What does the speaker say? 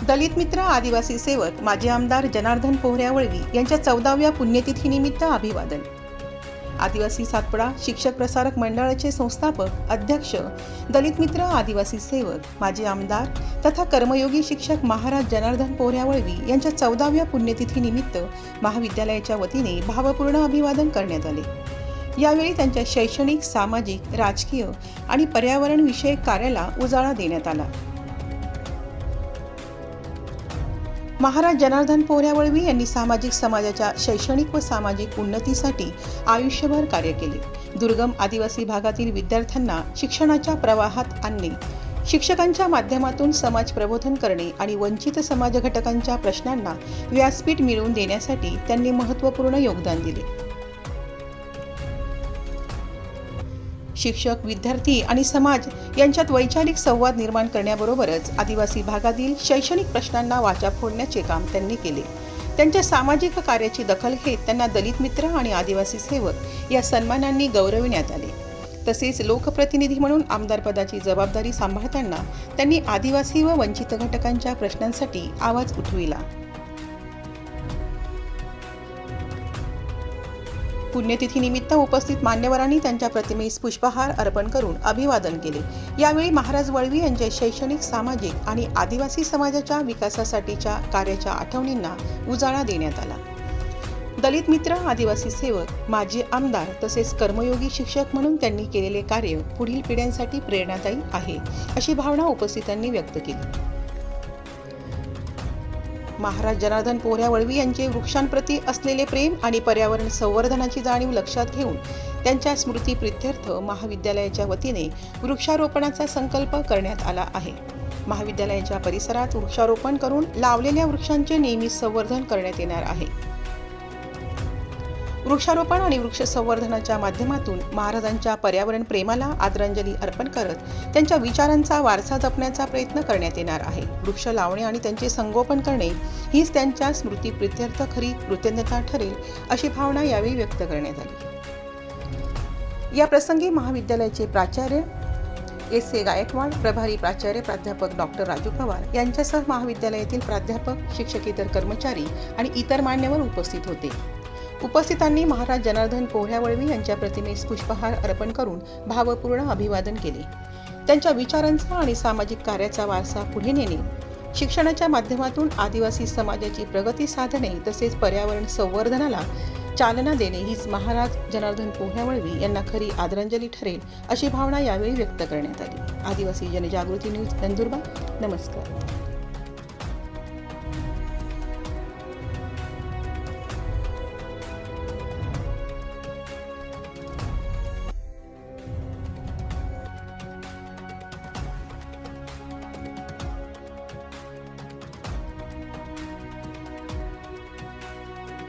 दलित मित्र आदिवासी सेवक माजी आमदार जनार्दन पोहऱ्या-वळवी यांच्या 14व्या पुण्यतिथीनिमित्त अभिवादन. आदिवासी सातपुडा शिक्षक प्रसारक मंडळाचे संस्थापक अध्यक्ष, दलित मित्र आदिवासी सेवक माजी आमदार तथा कर्मयोगी शिक्षक महाराज जनार्दन पोहऱ्या-वळवी यांच्या 14व्या पुण्यतिथीनिमित्त महाविद्यालयाच्या वतीने भावपूर्ण अभिवादन करण्यात आले. यावेळी त्यांच्या शैक्षणिक, सामाजिक, राजकीय आणि पर्यावरण विषयक कार्याला उजाळा देण्यात आला. महाराज जनार्दन पोहऱ्या-वळवी यांनी सामाजिक समाजाच्या शैक्षणिक व सामाजिक उन्नतीसाठी आयुष्यभर कार्य केले. दुर्गम आदिवासी भागातील विद्यार्थ्यांना शिक्षणाच्या प्रवाहात आणणे, शिक्षकांच्या माध्यमातून समाज प्रबोधन करणे आणि वंचित समाज घटकांच्या प्रश्नांना व्यासपीठ मिळवून देण्यासाठी त्यांनी महत्त्वपूर्ण योगदान दिले. शिक्षक, विद्यार्थी आणि समाज यांच्यात वैचारिक संवाद निर्माण करण्याबरोबरच आदिवासी भागातील शैक्षणिक प्रश्नांना वाचा फोडण्याचे काम त्यांनी केले. त्यांच्या सामाजिक कार्याची दखल घेत त्यांना दलित मित्र आणि आदिवासी सेवक या सन्मानांनी गौरविण्यात आले. तसेच लोकप्रतिनिधी म्हणून आमदारपदाची जबाबदारी सांभाळताना त्यांनी आदिवासी व वंचित घटकांच्या प्रश्नांसाठी आवाज उठविला. पुण्यतिथीनिमित्त उपस्थित मान्यवरांनी त्यांच्या प्रतिमेस पुष्पहार अर्पण करून अभिवादन केले. यावेळी महाराज वळवी यांच्या शैक्षणिक, सामाजिक आणि आदिवासी समाजाच्या विकासासाठीच्या कार्याच्या आठवणींना उजाळा देण्यात आला. दलित मित्र आदिवासी सेवक, माजी आमदार तसेच कर्मयोगी शिक्षक म्हणून त्यांनी केलेले कार्य पुढील पिढ्यांसाठी प्रेरणादायी आहे, अशी भावना उपस्थितांनी व्यक्त केली. महाराज जनार्दन पोहऱ्या-वळवी यांचे वृक्षांप्रती असलेले प्रेम आणि पर्यावरण संवर्धनाची जाणीव लक्षात घेऊन त्यांच्या स्मृतिप्रित्यर्थ महाविद्यालयाच्या वतीने वृक्षारोपणाचा संकल्प करण्यात आला आहे. महाविद्यालयाच्या परिसरात वृक्षारोपण करून लावलेल्या वृक्षांचे नेहमीच संवर्धन करण्यात येणार आहे. वृक्षारोपण आणि वृक्ष संवर्धनाच्या माध्यमातून महाराजांच्या पर्यावरण प्रेमाला आदरांजली अर्पण करत त्यांच्या विचारांचा वारसा जपण्याचा प्रयत्न करण्यात येणार आहे. वृक्ष लावणे आणि त्यांचे संगोपन करणे हीच त्यांच्या स्मृतिप्रित्यर्थ खरी कृतज्ञता ठरेल, अशी भावना यावेळी व्यक्त करण्यात आली. या प्रसंगी महाविद्यालयाचे प्राचार्य S.A. गायकवाड, प्रभारी प्राचार्य प्राध्यापक डॉ. राजू पवार यांच्यासह महाविद्यालयातील प्राध्यापक, शिक्षकेतर कर्मचारी आणि इतर मान्यवर उपस्थित होते. उपस्थितांनी महाराज जनार्दन पोहऱ्या-वळवी यांच्या प्रतिमेस पुष्पहार अर्पण करून भावपूर्ण अभिवादन केले. त्यांच्या विचारांचा आणि सामाजिक कार्याचा वारसा पुढे नेणे, शिक्षणाच्या माध्यमातून आदिवासी समाजाची प्रगती साधणे तसेच पर्यावरण संवर्धनाला चालना देणे हीच महाराज जनार्दन पोहऱ्या-वळवी यांना खरी आदरांजली ठरेल, अशी भावना यावेळी व्यक्त करण्यात आली. आदिवासी जनजागृती न्यूज नंदुरबार. नमस्कार.